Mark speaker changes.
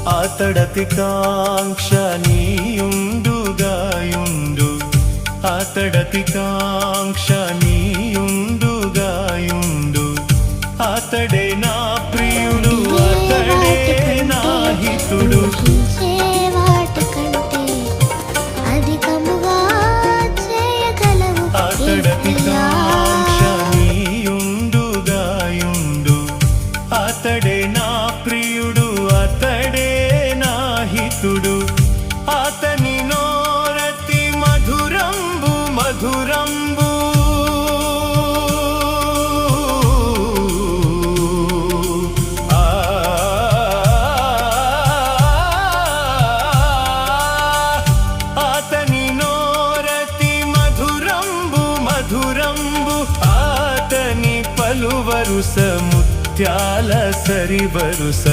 Speaker 1: ఆతడతి కాంక్షనీయుండుగాయుండు ఆతడతి కాంక్షనీయుండుగాయుండు అతడే నా ప్రియుడు అతడే నా హితుడు అతడతి కాంక్షనీయుండుగాయుండు అతడే నా ప్రియుడు అతడే నా హితుడు అతని నోరతి మధురంబు మధురంబు అతని నోరతి మధురంబు మధురంబు అతని పలువరుస ముత్యాల సరివరుస